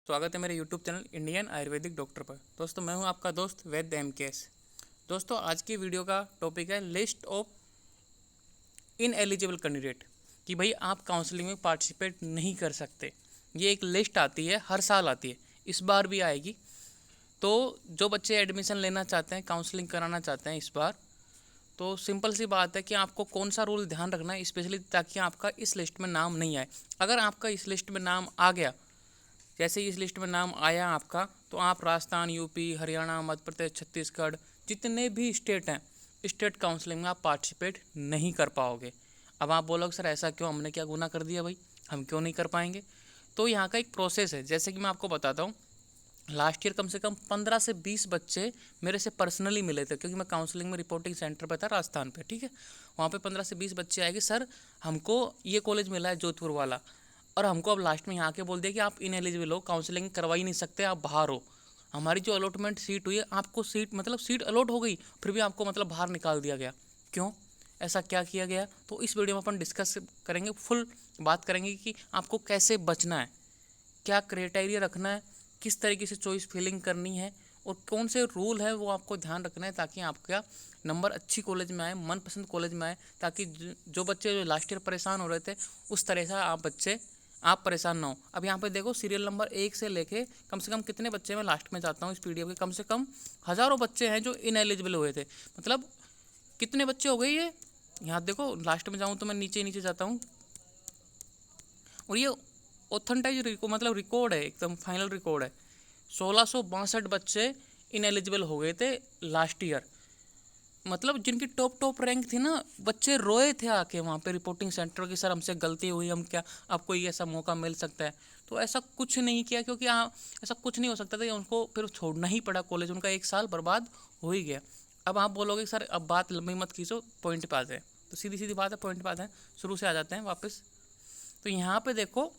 स्वागत है मेरे YouTube channel Indian Ayurvedic doctor पर। दोस्तों मैं हूं आपका दोस्त वैद्य MKS। दोस्तों आज की वीडियो का टॉपिक है list of in eligible candidate कि भाई आप काउंसलिंग में पार्टिसिपेट नहीं कर सकते। ये एक लिस्ट आती है, हर साल आती है, इस बार भी आएगी। तो जो बच्चे एडमिशन लेना चाहते हैं, काउंसलिंग कराना चाहते हैं इस बार, तो सिंपल सी बात है कि आपको कौन सा रूल ध्यान रखना है स्पेशली, ताकि आपका इस लिस्ट में नाम नहीं आए। अगर आपका इस लिस्ट में नाम आ गया, जैसे ही इस लिस्ट में नाम आया आपका, तो आप राजस्थान, यूपी, हरियाणा, मध्य प्रदेश, छत्तीसगढ़, जितने भी स्टेट हैं, स्टेट काउंसलिंग में आप पार्टिसिपेट नहीं कर पाओगे। अब आप बोलोगे सर ऐसा क्यों, हमने क्या गुनाह कर दिया भाई, हम क्यों नहीं कर पाएंगे? तो यहाँ का एक प्रोसेस है, जैसे कि मैं आपको बताता हूँ। लास्ट ईयर कम से कम 15 से 20 बच्चे मेरे से पर्सनली मिले थे, क्योंकि मैं काउंसलिंग में रिपोर्टिंग सेंटर पे था राजस्थान पे, ठीक है। वहाँ पे 15 से 20 बच्चे आए कि सर हमको ये कॉलेज मिला है जोधपुर वाला, और हमको अब लास्ट में यहाँ के बोल दिया कि आप इनएलिजिबल हो, काउंसलिंग करवा ही नहीं सकते, आप बाहर हो। हमारी जो अलॉटमेंट सीट हुई है, आपको सीट अलॉट हो गई, फिर भी आपको बाहर निकाल दिया गया। क्यों, ऐसा क्या किया गया? तो इस वीडियो में अपन डिस्कस करेंगे, फुल बात करेंगे कि आपको कैसे बचना है, क्या क्राइटेरिया रखना है, किस तरीके से चॉइस फिलिंग करनी है, और कौन से रूल है वो आपको ध्यान रखना है, ताकि आपका नंबर अच्छी कॉलेज में आए, मनपसंद कॉलेज में आए, ताकि जो बच्चे जो लास्ट ईयर परेशान हो रहे थे, उस तरह से आप परेशान ना हो। अब यहाँ पे देखो, सीरियल नंबर 1 से लेके कम से कम कितने बच्चे, मैं लास्ट में जाता हूँ इस PDF के, कम से कम हज़ारों बच्चे हैं जो इनएलिजिबल हुए थे। कितने बच्चे हो गए ये, यहाँ देखो, लास्ट में जाऊँ तो मैं नीचे नीचे जाता हूँ, और ये ऑथेंटाइज रिकॉर्ड है, एकदम फाइनल रिकॉर्ड है। 1662 बच्चे इनएलिजिबल हो गए थे लास्ट ईयर। जिनकी टॉप रैंक थी ना, बच्चे रोए थे आके वहाँ पे रिपोर्टिंग सेंटर की, सर हमसे गलती हुई, हम क्या आपको ये ऐसा मौका मिल सकता है? तो ऐसा कुछ नहीं किया, क्योंकि ऐसा कुछ नहीं हो सकता था, उनको फिर छोड़ना ही पड़ा कॉलेज, उनका 1 साल बर्बाद हो ही गया। अब आप बोलोगे सर अब बात लंबी मत खींचो, पॉइंट पे आते हैं। तो सीधी सीधी बात है, पॉइंट पे आते हैं, शुरू से आ जाते हैं वापस। तो यहाँ पे देखो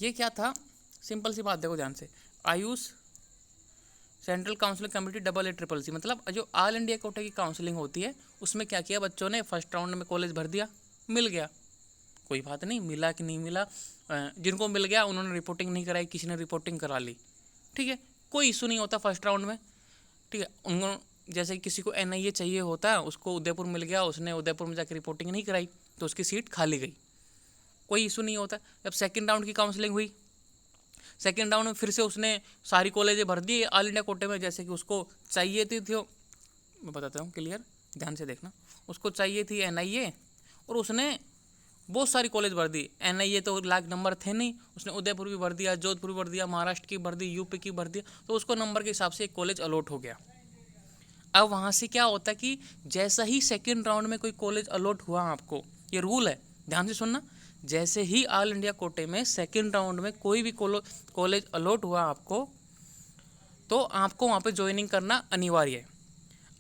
ये क्या था, सिंपल सी बात देखो ध्यान से। Ayush central counselling committee AACCC, जो ऑल इंडिया कोटे की काउंसलिंग होती है, उसमें क्या किया, बच्चों ने फर्स्ट राउंड में कॉलेज भर दिया, मिल गया, कोई बात नहीं, मिला कि नहीं मिला, जिनको मिल गया उन्होंने रिपोर्टिंग नहीं कराई, किसी ने रिपोर्टिंग करा ली, ठीक है, कोई इशू नहीं होता फर्स्ट राउंड में, ठीक है। उनको जैसे किसी को NIA चाहिए होता है, उसको उदयपुर मिल गया, उसने उदयपुर में जाकर रिपोर्टिंग नहीं कराई, तो उसकी सीट खाली गई, कोई इशू नहीं होता। जब सेकेंड राउंड की काउंसलिंग हुई, सेकेंड राउंड में फिर से उसने सारी कॉलेजें भर दी ऑल इंडिया कोटे में, जैसे कि उसको चाहिए थी मैं बताता हूँ क्लियर, ध्यान से देखना। उसको चाहिए थी NIA, और उसने बहुत सारी कॉलेज भर दी। NIA तो लाख नंबर थे नहीं, उसने उदयपुर भी भर दिया, जोधपुर भी भर दिया, महाराष्ट्र की भर दी, UP की भर दिया, तो उसको नंबर के हिसाब से एक कॉलेज अलॉट हो गया। अब वहाँ से क्या होता है कि जैसा ही सेकेंड राउंड में कोई कॉलेज अलॉट हुआ आपको, ये रूल है, ध्यान से सुनना, जैसे ही ऑल इंडिया कोटे में सेकेंड राउंड में कोई भी कॉलेज अलॉट हुआ आपको, तो आपको वहाँ पे ज्वाइनिंग करना अनिवार्य है।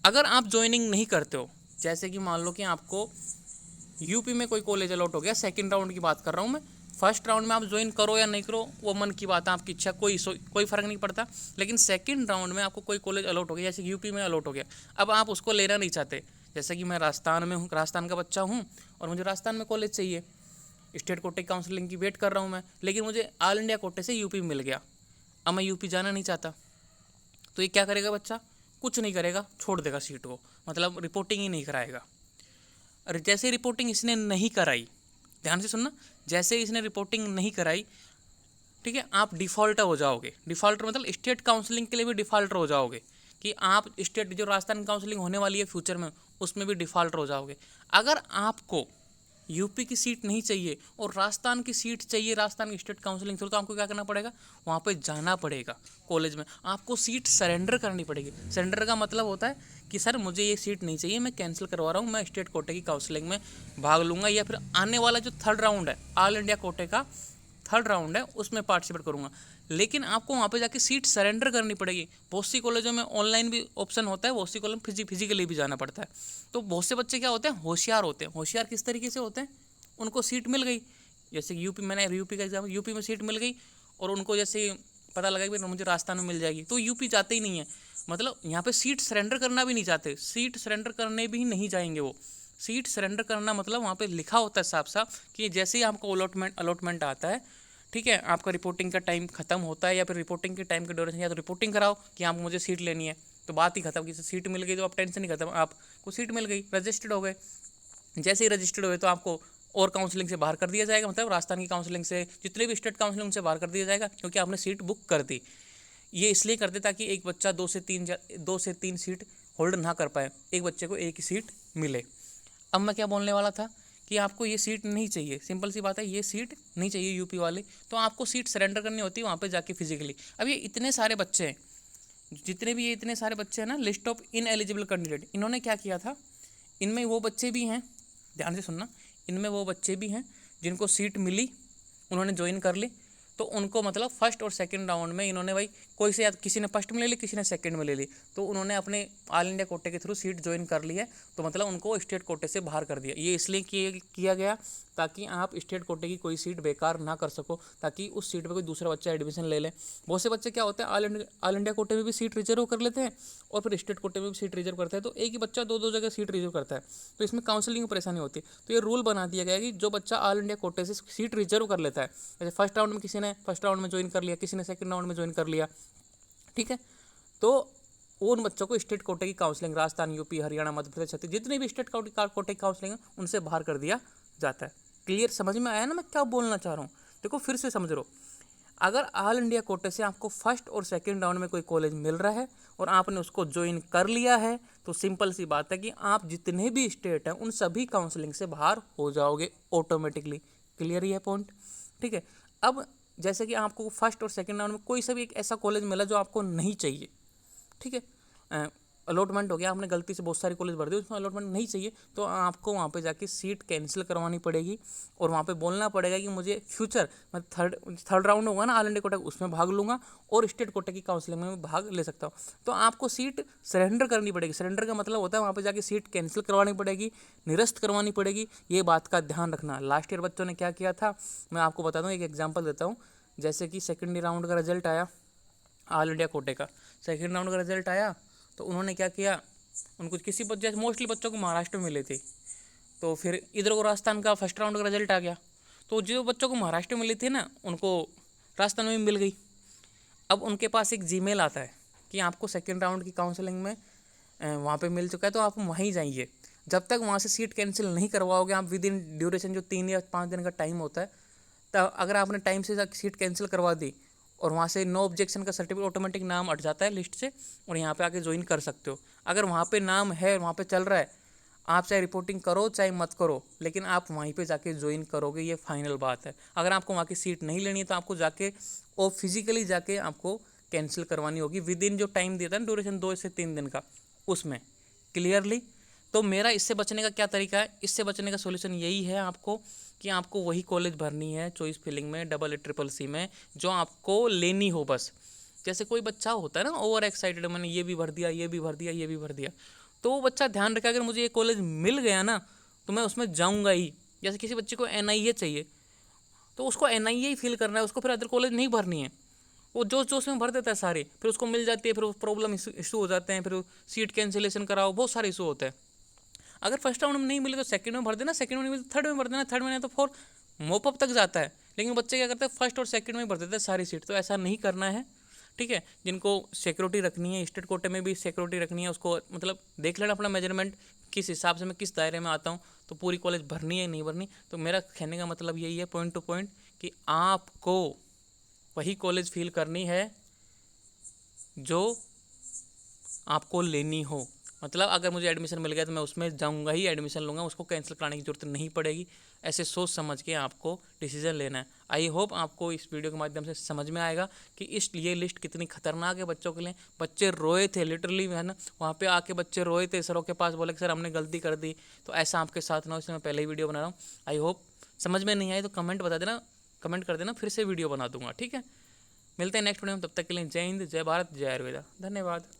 अगर आप ज्वाइनिंग नहीं करते हो, जैसे कि मान लो कि आपको UP में कोई कॉलेज अलॉट हो गया, सेकेंड राउंड की बात कर रहा हूँ मैं, फर्स्ट राउंड में आप ज्वाइन करो या नहीं करो वो मन की बात है, आपकी इच्छा, कोई फर्क नहीं पड़ता। लेकिन सेकंड राउंड में आपको कोई कॉलेज अलॉट हो गया, जैसे UP में अलॉट हो गया, अब आप उसको लेना नहीं चाहते, जैसे कि मैं राजस्थान में हूँ, राजस्थान का बच्चा हूँ, और मुझे राजस्थान में कॉलेज चाहिए, स्टेट कोटे काउंसलिंग की वेट कर रहा हूँ मैं, लेकिन मुझे ऑल इंडिया कोटे से UP मिल गया, अब मैं UP जाना नहीं चाहता, तो ये क्या करेगा बच्चा? कुछ नहीं करेगा, छोड़ देगा सीट को, रिपोर्टिंग ही नहीं कराएगा। और जैसे रिपोर्टिंग इसने नहीं कराई, ध्यान से सुनना, जैसे इसने रिपोर्टिंग नहीं कराई, ठीक है, आप डिफ़ॉल्टर हो जाओगे। डिफ़ॉल्टर स्टेट काउंसलिंग के लिए भी डिफ़ॉल्टर हो जाओगे, कि आप स्टेट जो राजस्थान काउंसलिंग होने वाली है फ्यूचर में, उसमें भी डिफ़ॉल्टर हो जाओगे। अगर आपको UP की सीट नहीं चाहिए और राजस्थान की सीट चाहिए, राजस्थान की स्टेट काउंसलिंग थ्रू, तो आपको क्या करना पड़ेगा? वहाँ पे जाना पड़ेगा कॉलेज में, आपको सीट सरेंडर करनी पड़ेगी। सरेंडर का मतलब होता है कि सर मुझे ये सीट नहीं चाहिए, मैं कैंसिल करवा रहा हूँ, मैं स्टेट कोटे की काउंसलिंग में भाग लूँगा, या फिर आने वाला जो थर्ड राउंड है, ऑल इंडिया कोटे का थर्ड राउंड है, उसमें पार्टिसिपेट करूँगा। लेकिन आपको वहाँ पे जाके सीट सरेंडर करनी पड़ेगी। बहुत सी कॉलेजों में ऑनलाइन भी ऑप्शन होता है, बहुत सी कॉलेज में फिजिकली भी जाना पड़ता है। तो बहुत से बच्चे क्या होते हैं, होशियार होते हैं। होशियार किस तरीके से होते हैं? उनको सीट मिल गई, जैसे कि UP, मैंने UP का एग्जाम, UP में सीट मिल गई, और उनको जैसे पता लगा कि मुझे राजस्थान में मिल जाएगी, तो UP जाते ही नहीं है। यहाँ पे सीट सरेंडर करना भी नहीं चाहते, सीट सरेंडर करने भी नहीं जाएंगे वो। सीट सरेंडर करना वहाँ पे लिखा होता है साफ साफ कि जैसे ही आपको अलॉटमेंट आता है, ठीक है, आपका रिपोर्टिंग का टाइम खत्म होता है या फिर रिपोर्टिंग के टाइम का ड्यूरेशन, या तो रिपोर्टिंग कराओ कि आप मुझे सीट लेनी है, तो बात ही खत्म, किसी सीट मिल गई तो आप टेंशन ही खत्म, आपको सीट मिल गई, रजिस्टर्ड हो गए। जैसे ही रजिस्टर्ड हुए तो आपको और काउंसलिंग से बाहर कर दिया जाएगा, मतलब राजस्थान की काउंसलिंग से, जितने भी स्टेट काउंसलिंग से बाहर कर दिया जाएगा, क्योंकि आपने सीट बुक कर दी। ये इसलिए करते ताकि एक बच्चा 2 से 3 सीट होल्ड ना कर पाए, एक बच्चे को एक ही सीट मिले। अब मैं क्या बोलने वाला था कि आपको ये सीट नहीं चाहिए, सिंपल सी बात है, ये सीट नहीं चाहिए यूपी वाले, तो आपको सीट सरेंडर करनी होती है वहाँ पे जाके फिजिकली। अब ये इतने सारे बच्चे हैं, जितने भी ये इतने सारे बच्चे हैं ना, list of in eligible candidate, इन्होंने क्या किया था, इनमें वो बच्चे भी हैं, ध्यान से सुनना, इनमें वो बच्चे भी हैं जिनको सीट मिली, उन्होंने ज्वाइन कर ली, तो उनको मतलब फर्स्ट और सेकंड राउंड में इन्होंने भाई कोई से, या किसी ने फर्स्ट में ले ली, किसी ने सेकंड में ले ली, तो उन्होंने अपने ऑल इंडिया कोटे के थ्रू सीट ज्वाइन कर ली है, तो मतलब उनको स्टेट कोटे से बाहर कर दिया। ये इसलिए किया गया ताकि आप स्टेट कोटे की कोई सीट बेकार ना कर सको, ताकि उस सीट पर कोई दूसरा बच्चा एडमिशन ले ले। बहुत से बच्चे क्या होते हैं, ऑल इंडिया कोटे में भी सीट रिजर्व कर लेते हैं और फिर स्टेट कोटे में भी सीट रिजर्व करते हैं, तो एक ही बच्चा दो जगह सीट रिजर्व करता है, तो इसमें काउंसलिंग की परेशानी होती है। तो ये रूल बना दिया गया है कि जो बच्चा ऑल इंडिया कोटे से सीट रिजर्व कर लेता है, जैसे फर्स्ट राउंड में किसी ने फर्स्ट राउंड में ज्वाइन कर लिया, किसी ने सेकंड राउंड में ज्वाइन कर लिया, ठीक है, तो उन बच्चों को स्टेट कोटे की काउंसलिंग, राजस्थान, यूपी, हरियाणा, मध्य प्रदेश, छत्तीसगढ़, जितने भी स्टेट कोटे की काउंसलिंग है उनसे बाहर कर दिया जाता है। क्लियर, समझ में आया ना मैं क्या बोलना चाह रहा हूँ? देखो फिर से समझ लो, अगर ऑल इंडिया कोटे से आपको फर्स्ट और सेकंड राउंड में कोई कॉलेज मिल रहा है और आपने उसको ज्वाइन कर लिया है, तो सिंपल सी बात है कि आप जितने भी स्टेट हैं उन सभी काउंसलिंग से बाहर हो जाओगे ऑटोमेटिकली। क्लियर ही है पॉइंट? ठीक है। अब जैसे कि आपको फर्स्ट और सेकंड राउंड में कोई सा भी एक ऐसा कॉलेज मिला जो आपको नहीं चाहिए, ठीक है, अलॉटमेंट हो गया, आपने गलती से बहुत सारी कॉलेज भर दी, उसमें अलॉटमेंट नहीं चाहिए, तो आपको वहाँ पे जाके सीट कैंसिल करवानी पड़ेगी और वहाँ पे बोलना पड़ेगा कि मुझे फ्यूचर, मैं थर्ड राउंड होगा ना ऑल इंडिया कोटा, उसमें भाग लूँगा और स्टेट कोटे की काउंसलिंग में भाग ले सकता हूँ, तो आपको सीट सरेंडर करनी पड़ेगी। सरेंडर का मतलब होता है वहाँ पर जाके सीट कैंसिल करवानी पड़ेगी, निरस्त करवानी पड़ेगी, ये बात का ध्यान रखना। लास्ट ईयर बच्चों ने क्या किया था, मैं आपको बता दूँ, एक एग्जाम्पल देता हूँ। जैसे कि सेकेंड राउंड का रिजल्ट आया ऑल इंडिया कोटे का, सेकेंड राउंड का रिजल्ट आया, तो उन्होंने क्या किया, उनको किसी जैसे मोस्टली बच्चों को महाराष्ट्र में मिले थे, तो फिर इधर को राजस्थान का फर्स्ट राउंड का रिजल्ट आ गया, तो जो बच्चों को महाराष्ट्र में मिले थे ना, उनको राजस्थान में मिल गई। अब उनके पास एक जीमेल आता है कि आपको सेकेंड राउंड की काउंसलिंग में वहाँ पे मिल चुका है, तो आप वहीं जाइए। जब तक वहाँ से सीट कैंसिल नहीं करवाओगे आप, विद इन ड्यूरेशन जो 3 या 5 दिन का टाइम होता है, तो अगर आपने टाइम से सीट कैंसिल करवा दी और वहाँ से नो ऑब्जेक्शन का सर्टिफिकेट ऑटोमेटिक नाम हट जाता है लिस्ट से, और यहाँ पे आके ज्वाइन कर सकते हो। अगर वहाँ पे नाम है, वहाँ पे चल रहा है, आप चाहे रिपोर्टिंग करो चाहे मत करो, लेकिन आप वहीं पे जाके ज्वाइन करोगे, ये फाइनल बात है। अगर आपको वहाँ की सीट नहीं लेनी है तो आपको जाके और फिजिकली जाके आपको कैंसिल करवानी होगी विद इन जो टाइम देता है ना ड्यूरेशन 2 से 3 दिन का, उसमें। क्लियरली? तो मेरा इससे बचने का क्या तरीका है, इससे बचने का सोल्यूशन यही है आपको कि आपको वही कॉलेज भरनी है चॉइस फिलिंग में, डबल ट्रिपल सी में, जो आपको लेनी हो बस। जैसे कोई बच्चा होता है ना ओवर एक्साइटेड, मैंने ये भी भर दिया, ये भी भर दिया, ये भी भर दिया, तो वो बच्चा ध्यान रखे, अगर मुझे ये कॉलेज मिल गया ना तो मैं उसमें जाऊँगा ही। जैसे किसी बच्चे को NIA चाहिए, तो उसको NIA ही फील करना है, उसको फिर अदर कॉलेज नहीं भरनी है, वो जोश जोश में भर देता है सारे, फिर उसको मिल जाती है, फिर प्रॉब्लम इशू हो जाते हैं, फिर सीट कैंसिलेशन कराओ, बहुत सारे इशू होते हैं। अगर फर्स्ट राउंड में नहीं मिले तो सेकंड में भर देना, सेकंड में नहीं मिले तो थर्ड में भर देना, थर्ड में नहीं तो फोर्थ, मोपअप तक जाता है। लेकिन बच्चे क्या करते हैं, फर्स्ट और सेकंड में भर देते हैं सारी सीट, तो ऐसा नहीं करना है, ठीक है। जिनको सिक्योरिटी रखनी है, स्टेट कोटे में भी सिक्योरिटी रखनी है, उसको मतलब देख लेना अपना मेजरमेंट किस हिसाब से मैं किस दायरे में आता हूँ, तो पूरी कॉलेज भरनी है नहीं भरनी। तो मेरा कहने का मतलब यही है पॉइंट टू पॉइंट कि आपको वही कॉलेज फील करनी है जो आपको लेनी हो। मतलब अगर मुझे एडमिशन मिल गया तो मैं उसमें जाऊंगा ही, एडमिशन लूँगा, उसको कैंसिल कराने की जरूरत नहीं पड़ेगी। ऐसे सोच समझ के आपको डिसीजन लेना है। आई होप आपको इस वीडियो के माध्यम से समझ में आएगा कि इस ये लिस्ट कितनी खतरनाक है बच्चों के लिए। बच्चे रोए थे लिटरली, है ना, वहाँ पे आके बच्चे रोए थे सरों के पास, बोले कि सर हमने गलती कर दी। तो ऐसा आपके साथ ना हो, इसलिए मैं पहले ही वीडियो बना रहा हूँ। आई होप समझ में नहीं आई तो कमेंट बता देना, कमेंट कर देना, फिर से वीडियो बना दूंगा, ठीक है। मिलते हैं नेक्स्ट वीडियो में, तब तक के लिए जय हिंद, जय भारत, जय आयुर्वेदा। धन्यवाद।